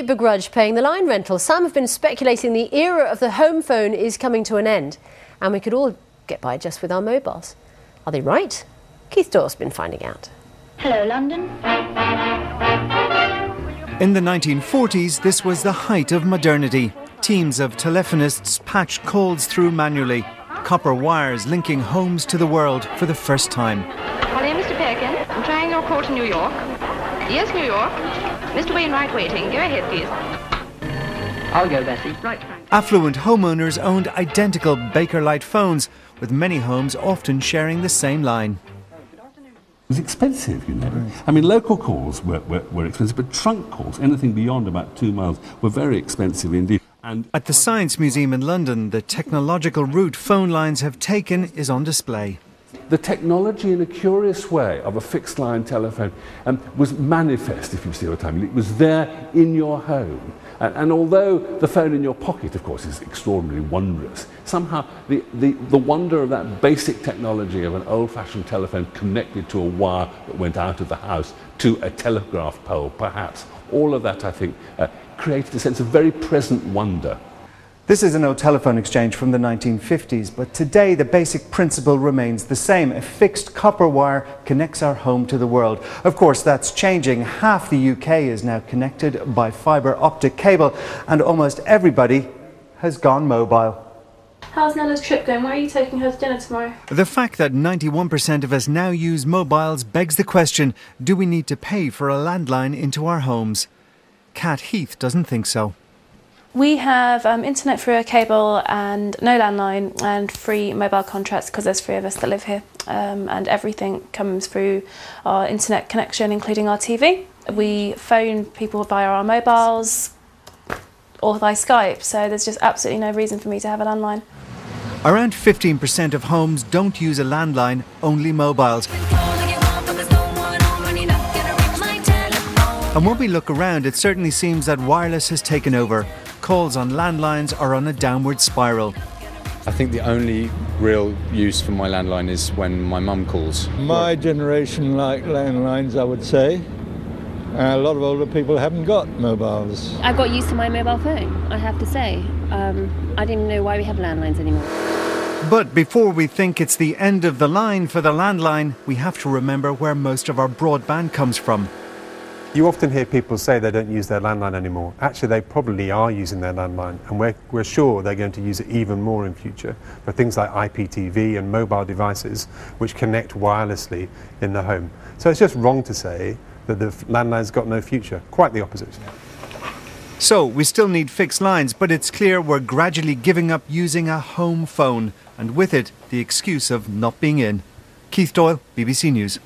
Begrudge paying the line rental. Some have been speculating the era of the home phone is coming to an end and we could all get by just with our mobiles. Are they right? Keith Doyle's been finding out. Hello, London. In the 1940s, this was the height of modernity. Teams of telephonists patched calls through manually. Copper wires linking homes to the world for the first time. Hello, Mr. Perkin. I'm trying your call to New York. Yes, New York. Mr. Wainwright waiting. Go ahead, please. I'll go, Bessie. Right. Affluent homeowners owned identical Bakelite phones, with many homes often sharing the same line. It was expensive, you know. I mean, local calls were expensive, but trunk calls, anything beyond about 2 miles, were very expensive indeed. And at the Science Museum in London, the technological route phone lines have taken is on display. The technology, in a curious way, of a fixed-line telephone was manifest, if you see what I mean. It was there in your home. And although the phone in your pocket, of course, is extraordinarily wondrous, somehow the wonder of that basic technology of an old-fashioned telephone connected to a wire that went out of the house to a telegraph pole, perhaps, all of that, I think, created a sense of very present wonder. This is an old telephone exchange from the 1950s, but today the basic principle remains the same. A fixed copper wire connects our home to the world. Of course, that's changing. Half the UK is now connected by fibre optic cable, and almost everybody has gone mobile. How's Nella's trip going? Where are you taking her to dinner tomorrow? The fact that 91% of us now use mobiles begs the question, do we need to pay for a landline into our homes? Kat Heath doesn't think so. We have internet through a cable and no landline and free mobile contracts because there's 3 of us that live here, and everything comes through our internet connection, including our TV. We phone people via our mobiles or by Skype, so there's just absolutely no reason for me to have a landline. Around 15% of homes don't use a landline, only mobiles. And when we look around, it certainly seems that wireless has taken over. Calls on landlines are on a downward spiral. I think the only real use for my landline is when my mum calls. My generation like landlines, I would say. A lot of older people haven't got mobiles. I got used to my mobile phone, I have to say. I didn't even know why we have landlines anymore. But before we think it's the end of the line for the landline, we have to remember where most of our broadband comes from. You often hear people say they don't use their landline anymore. Actually, they probably are using their landline, and we're sure they're going to use it even more in future for things like IPTV and mobile devices which connect wirelessly in the home. So it's just wrong to say that the landline's got no future. Quite the opposite. So we still need fixed lines, but it's clear we're gradually giving up using a home phone, and with it, the excuse of not being in. Keith Doyle, BBC News.